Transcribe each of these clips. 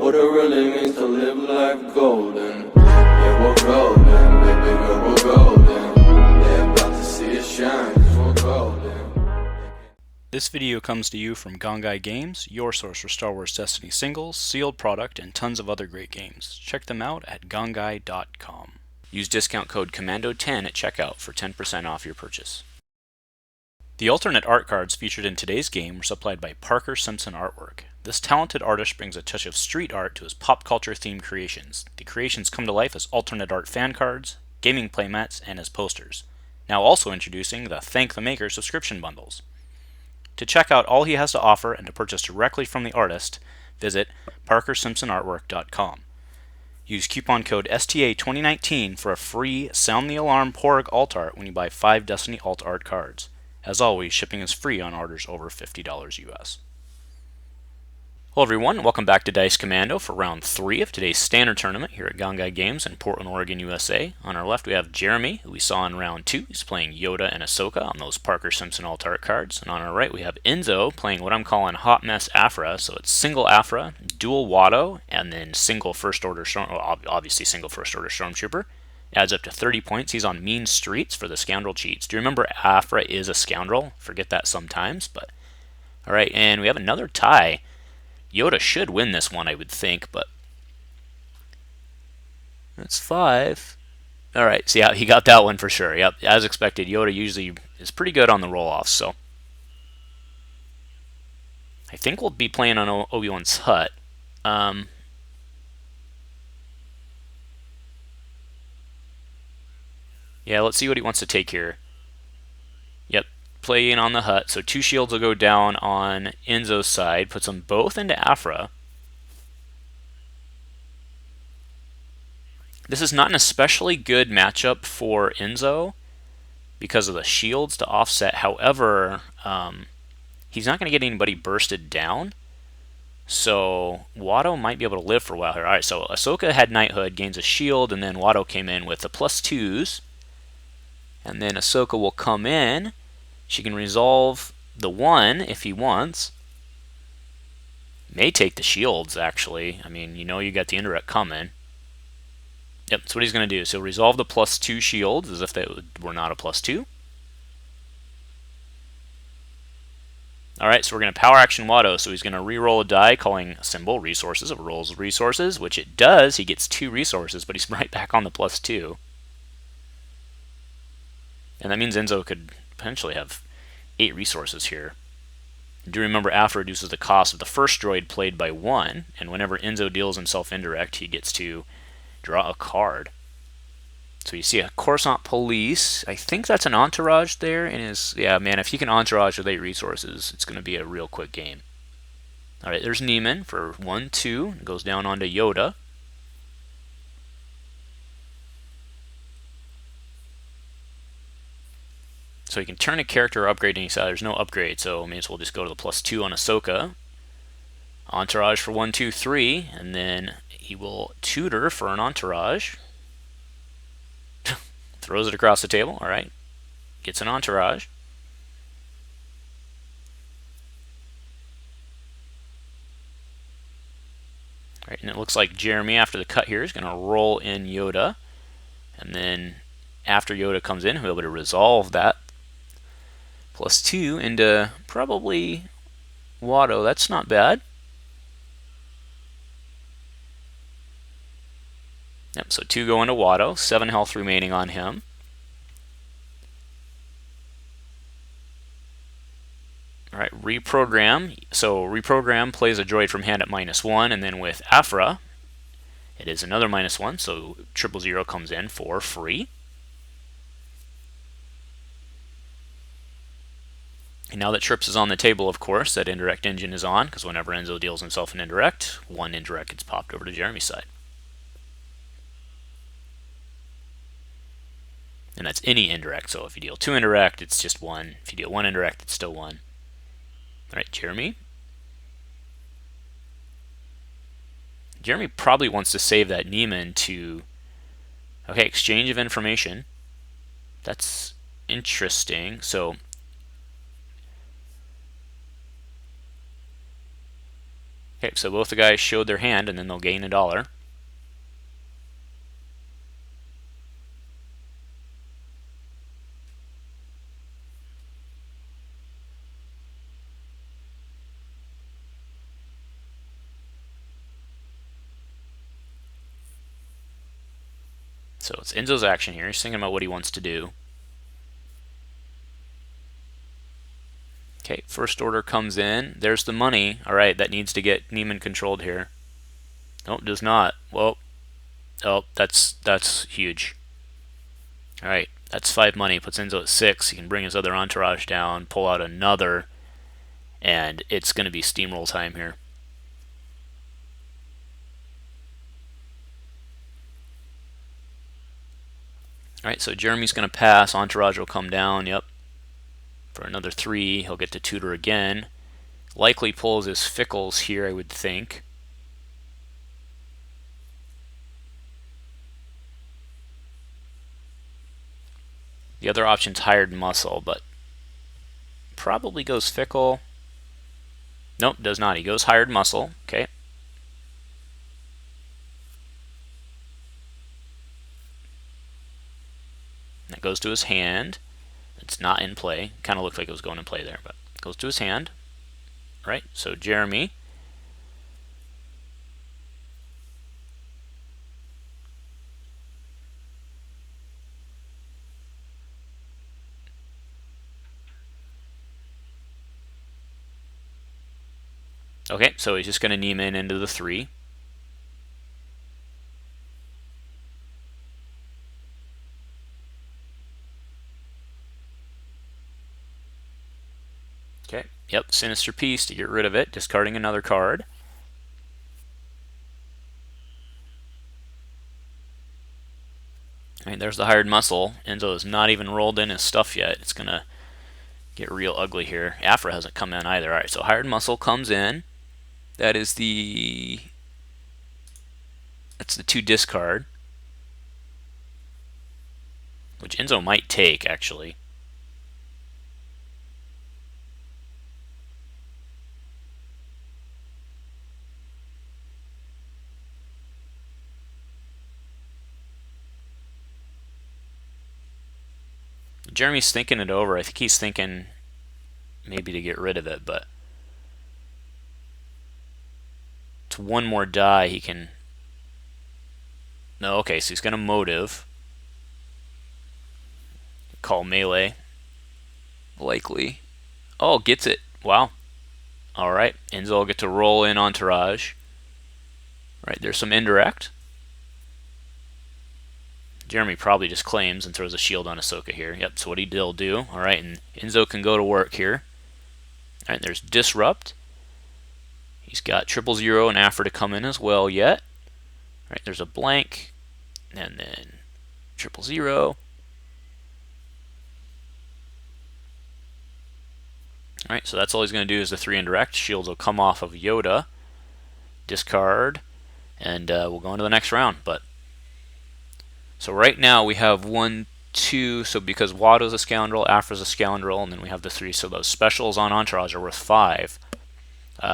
what it really means to live life golden. Yeah, we're golden, baby girl, we're golden. They're about to see it shine, 'cause we're golden. This video comes to you from Gongaii Games, your source for Star Wars Destiny singles, sealed product, and tons of other great games. Check them out at gongaii.com. Use discount code COMMANDO10 at checkout for 10% off your purchase. The alternate art cards featured in today's game were supplied by Parker Simpson Artwork. This talented artist brings a touch of street art to his pop culture themed creations. The creations come to life as alternate art fan cards, gaming playmats, and as posters. Now also introducing the Thank the Maker subscription bundles. To check out all he has to offer and to purchase directly from the artist, visit parkersimpsonartwork.com. Use coupon code STA2019 for a free Sound the Alarm Porg alt art when you buy 5 Destiny alt art cards. As always, shipping is free on orders over $50 US. Hello everyone, welcome back to Dice Commando for round 3 of today's standard tournament here at Gongaii Games in Portland, Oregon, USA. On our left we have Jeremy, who we saw in round 2. He's playing Yoda and Ahsoka on those Parker Simpson alt art cards. And on our right we have Enzo playing what I'm calling Hot Mess Aphra. So it's single Aphra, dual Watto, and then single First Order obviously single First Order Stormtrooper. Adds up to 30 points. He's on Mean Streets for the Scoundrel Cheats. Do you remember Aphra is a scoundrel? Forget that sometimes, but... Alright, and we have another tie. Yoda should win this one, I would think, but... That's 5. Alright, so yeah, he got that one for sure. Yep, as expected, Yoda usually is pretty good on the roll-offs, so... I think we'll be playing on Obi-Wan's hut. Yeah, let's see what he wants to take here. Yep, playing on the hut. So 2 shields will go down on Enzo's side. Puts them both into Aphra. This is not an especially good matchup for Enzo because of the shields to offset. However, he's not going to get anybody bursted down. So Watto might be able to live for a while here. Alright, so Ahsoka had Knighthood, gains a shield, and then Watto came in with the +2s. And then Ahsoka will come in. She can resolve the 1 if he wants. May take the shields, actually. I mean, you know you got the indirect coming. Yep, that's what he's going to do. So he'll resolve the +2 shields as if they were not a +2. Alright, so we're going to power action Watto. So he's going to re-roll a die calling a symbol resources. It rolls resources, which it does. He gets 2 resources, but he's right back on the +2. And that means Enzo could potentially have 8 resources here. Do remember Aphra reduces the cost of the first droid played by 1, and whenever Enzo deals himself indirect, he gets to draw a card. So you see a Coruscant Police. I think that's an entourage there, and yeah, man, if he can entourage with 8 resources, it's going to be a real quick game. Alright, there's Neiman for 1-2. It goes down onto Yoda. So you can turn a character or upgrade any side. There's no upgrade, so may as well just go to the +2 on Ahsoka. Entourage for 1-2-3, and then he will tutor for an entourage. Throws it across the table. Alright. Gets an entourage. Alright, and it looks like Jeremy, after the cut here, is going to roll in Yoda. And then after Yoda comes in, he'll be able to resolve that +2 into probably Watto. That's not bad. Yep, so 2 go into Watto. 7 health remaining on him. Alright, reprogram. So reprogram plays a droid from hand at -1, and then with Aphra, it is another -1, so 000 comes in for free. And now that Trips is on the table, of course, that indirect engine is on, because whenever Enzo deals himself an indirect, 1 indirect gets popped over to Jeremy's side. And that's any indirect, so if you deal 2 indirect, it's just 1. If you deal 1 indirect, it's still 1. Alright, Jeremy. Jeremy probably wants to save that Neiman to... Okay, exchange of information. That's interesting. So... Okay, so both the guys showed their hand, and then they'll gain $1. So it's Enzo's action here. He's thinking about what he wants to do. Okay, first order comes in. There's the money. All right, that needs to get Neiman controlled here. Nope, does not. Well, oh, that's huge. All right, that's 5 money. Puts Enzo at 6. He can bring his other entourage down, pull out another, and it's going to be steamroll time here. All right, so Jeremy's going to pass. Entourage will come down. Yep. For another 3, he'll get to tutor again. Likely pulls his Fickles here, I would think. The other option's hired muscle, but probably goes Fickle. Nope, does not. He goes hired muscle. Okay. That goes to his hand. It's not in play. Kind of looked like it was going in play there, but it goes to his hand. Right, so Jeremy. Okay, so he's just going to Neiman into the 3. Okay, yep, Sinister Piece to get rid of it, discarding another card. All right, there's the hired muscle. Enzo has not even rolled in his stuff yet. It's going to get real ugly here. Aphra hasn't come in either. All right, so hired muscle comes in. That's the 2 discard, which Enzo might take, actually. Jeremy's thinking it over. I think he's thinking maybe to get rid of it, but it's 1 more die he can... No, okay, so he's going to motive. Call melee. Likely. Oh, gets it. Wow. Alright, Enzo will get to roll in entourage. Right, there's some indirect. Jeremy probably just claims and throws a shield on Ahsoka here. Yep, so what he'll do. Alright, and Enzo can go to work here. Alright, there's Disrupt. He's got 000 and Aphra to come in as well yet. Alright, there's a blank. And then 000. Alright, so that's all he's going to do is the 3 indirect. Shields will come off of Yoda. Discard. And we'll go into the next round. So right now we have 1, 2. So because Watto's a scoundrel, Aphra's a scoundrel, and then we have the 3. So those specials on Entourage are worth 5.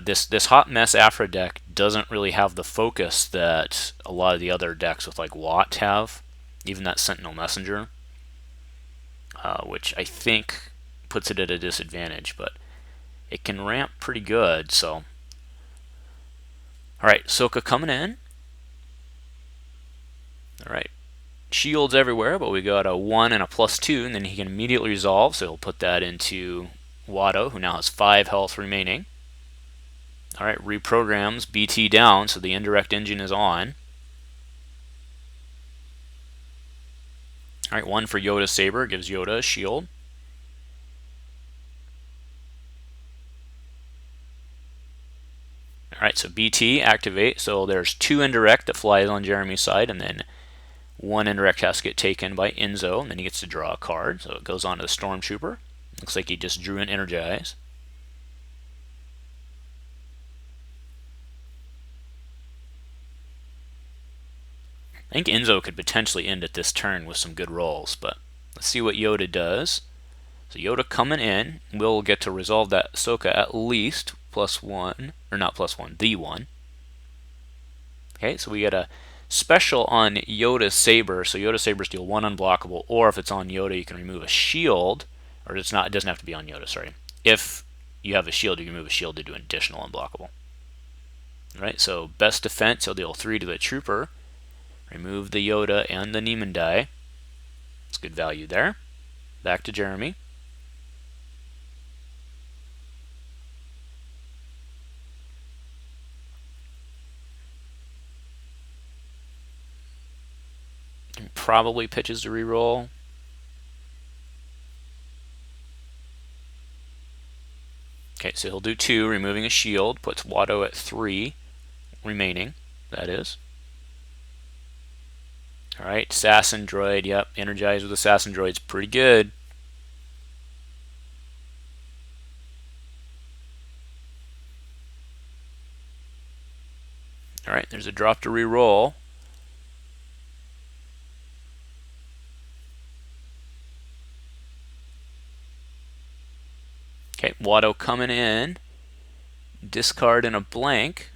This Hot Mess Aphra deck doesn't really have the focus that a lot of the other decks with like Watt have. Even that Sentinel Messenger. Which I think puts it at a disadvantage, but it can ramp pretty good, so. Alright, Ahsoka coming in. Alright. Shields everywhere, but we got a 1 and a +2, and then he can immediately resolve, so he'll put that into Watto, who now has 5 health remaining. Alright, reprograms BT down, so the indirect engine is on. Alright, 1 for Yoda Saber, gives Yoda a shield. Alright, so BT, activate, so there's 2 indirect that flies on Jeremy's side, and then 1 indirect has to get taken by Enzo, and then he gets to draw a card, so it goes on to the Stormtrooper. Looks like he just drew an Energize. I think Enzo could potentially end at this turn with some good rolls, but let's see what Yoda does. So Yoda coming in, will get to resolve that Ahsoka at least +1, or not +1, the 1. Okay, so we get a special on Yoda Saber. So Yoda Sabers deal 1 unblockable, or if it's on Yoda, you can remove a shield, or it's not. It doesn't have to be on Yoda. Sorry. If you have a shield, you can remove a shield to do an additional unblockable. All right. So best defense, he'll deal 3 to the trooper. Remove the Yoda and the Neiman die. It's good value there. Back to Jeremy. Probably pitches to reroll. Okay, so he'll do 2, removing a shield, puts Watto at 3 remaining, that is. Alright, Assassin Droid, yep, energized with Assassin Droid's pretty good. Alright, there's a drop to reroll. Okay, Watto coming in. Discard in a blank.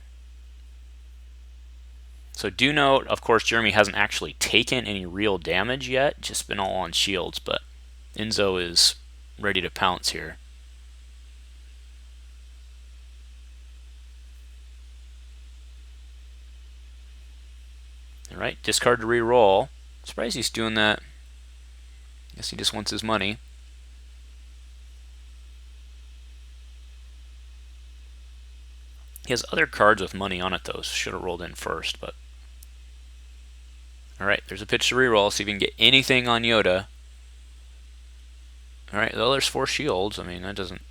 So do note, of course, Jeremy hasn't actually taken any real damage yet, just been all on shields, but Enzo is ready to pounce here. Alright, discard to reroll. Surprised he's doing that. Guess he just wants his money. He has other cards with money on it, though, so should have rolled in first, but... Alright, there's a pitch to reroll, see if we can get anything on Yoda. Alright, well, there's 4 shields. I mean, that doesn't...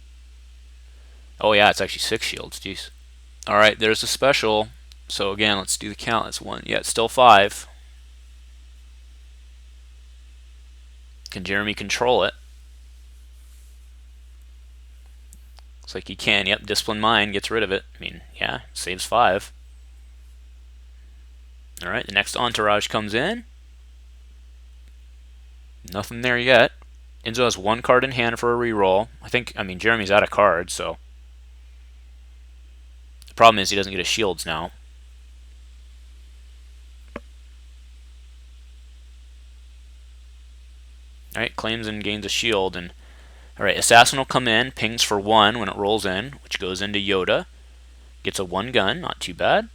Oh, yeah, it's actually 6 shields. Jeez. Alright, there's a special. So, again, let's do the count. That's 1. Yeah, it's still 5. Can Jeremy control it? Looks like he can. Yep, Discipline Mind gets rid of it. I mean, yeah, saves 5. Alright, the next entourage comes in. Nothing there yet. Enzo has 1 card in hand for a reroll. I mean, Jeremy's out of cards, so. The problem is he doesn't get his shields now. Alright, claims and gains a shield, and alright, Assassin will come in, pings for 1 when it rolls in, which goes into Yoda. Gets a 1 gun, not too bad.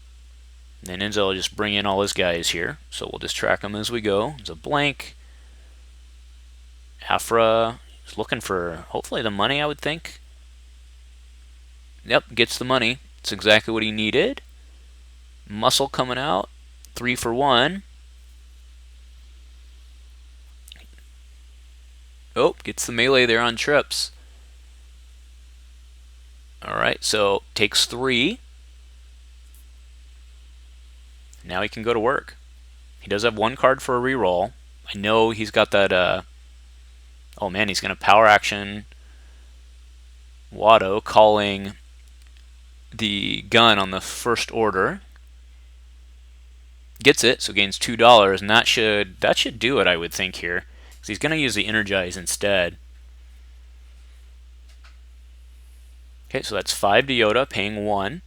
And then Enzo will just bring in all his guys here, so we'll just track them as we go. It's a blank. Aphra is looking for, hopefully, the money, I would think. Yep, gets the money. It's exactly what he needed. Muscle coming out, 3 for 1. Oh, gets the melee there on trips. Alright, so takes 3. Now he can go to work. He does have 1 card for a reroll. I know he's got that, oh man, he's going to power action Watto, calling the gun on the first order. Gets it, so gains $2, and that should do it, I would think, here. So he's going to use the Energize instead. Okay, so that's 5 to Yoda, paying 1.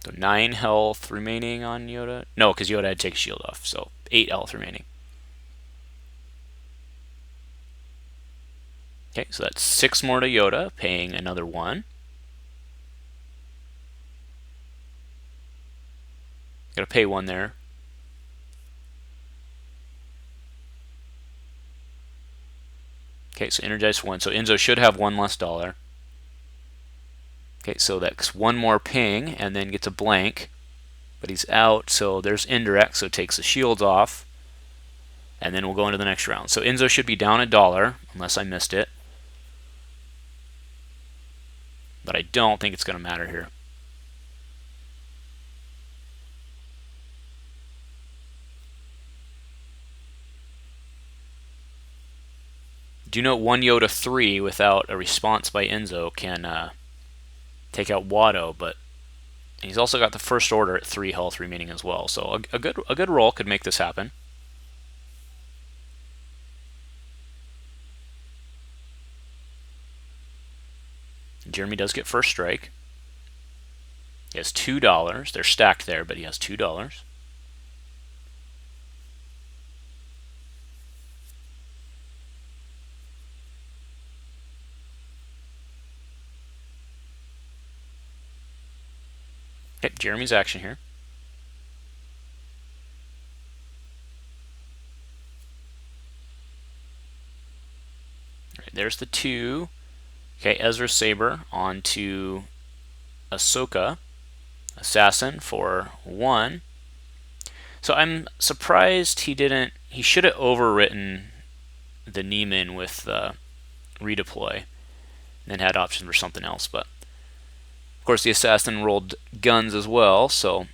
So 9 health remaining on Yoda. No, because Yoda had to take a shield off, so 8 health remaining. Okay, so that's 6 more to Yoda, paying another 1. Gotta pay 1 there. Okay, so energize 1. So Enzo should have 1 less dollar. Okay, so that's 1 more ping, and then gets a blank. But he's out, so there's indirect, so it takes the shields off. And then we'll go into the next round. So Enzo should be down $1, unless I missed it. But I don't think it's going to matter here. Do note 1 Yoda 3 without a response by Enzo can take out Watto, but he's also got the first order at 3 health remaining as well. So a good roll could make this happen. Jeremy does get first strike. He has $2. They're stacked there, but he has $2. Okay, Jeremy's action here. All right, there's the 2. Okay, Ezra Saber onto Ahsoka, Assassin for 1. So I'm surprised he didn't. He should have overwritten the Neiman with the redeploy, and then had options for something else. But of course, the Assassin rolled guns as well. So,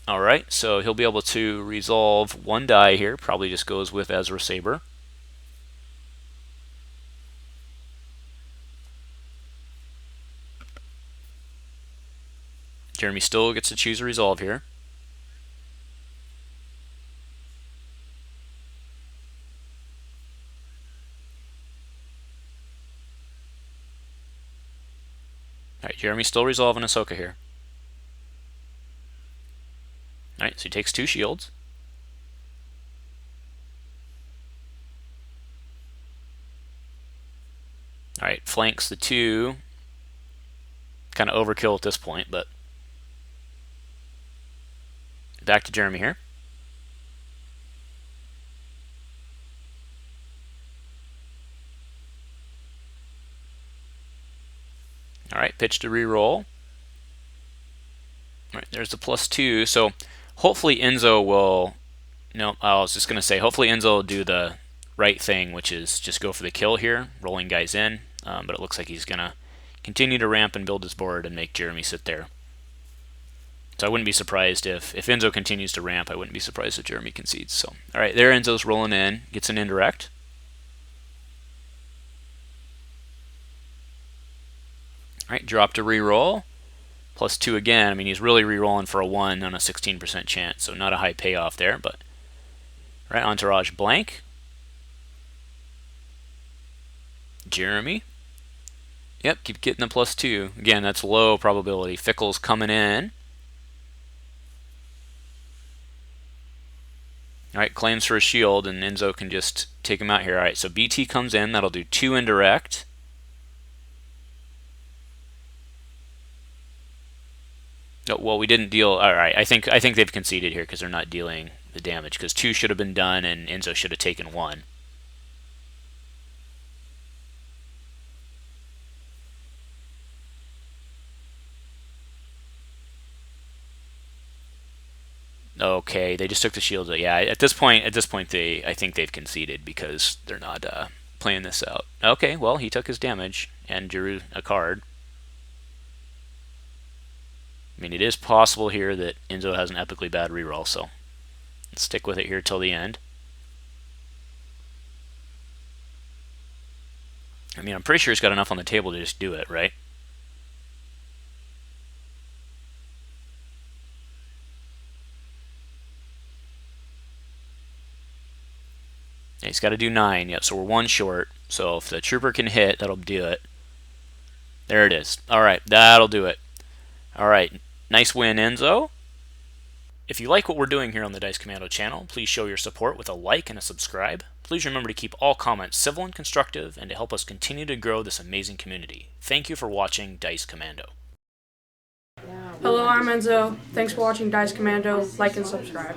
all right. So he'll be able to resolve 1 die here. Probably just goes with Ezra Saber. Jeremy still gets to choose a resolve here. Alright, Jeremy's still resolving Ahsoka here. Alright, so he takes 2 shields. Alright, flanks the 2. Kind of overkill at this point, but back to Jeremy here. Alright, pitch to reroll. Alright, there's the +2. So hopefully Enzo will... No, I was just going to say, hopefully Enzo will do the right thing, which is just go for the kill here, rolling guys in. But it looks like he's going to continue to ramp and build his board and make Jeremy sit there. So I wouldn't be surprised if Enzo continues to ramp. I wouldn't be surprised if Jeremy concedes. So, all right, there Enzo's rolling in, gets an indirect. All right, drop to reroll. +2 again. I mean, he's really re-rolling for a 1 on a 16% chance, so not a high payoff there. But all right, entourage blank. Jeremy. Yep, keep getting the +2. Again, that's low probability. Fickle's coming in. Alright, claims for a shield, and Enzo can just take him out here. Alright, so BT comes in. That'll do 2 indirect. Oh, well, we didn't deal... Alright, I think they've conceded here because they're not dealing the damage, because 2 should have been done, and Enzo should have taken 1. Okay, they just took the shields. Yeah, at this point, I think they've conceded because they're not playing this out. Okay, well, he took his damage and drew a card. I mean, it is possible here that Enzo has an epically bad reroll, so let's stick with it here till the end. I mean, I'm pretty sure he's got enough on the table to just do it, right? He's got to do 9. Yep, so we're 1 short. So if the trooper can hit, that'll do it. There it is. All right, that'll do it. All right, nice win, Enzo. If you like what we're doing here on the Dice Commando channel, please show your support with a like and a subscribe. Please remember to keep all comments civil and constructive, and to help us continue to grow this amazing community. Thank you for watching Dice Commando. Hello, I'm Enzo. Thanks for watching Dice Commando. Like and subscribe.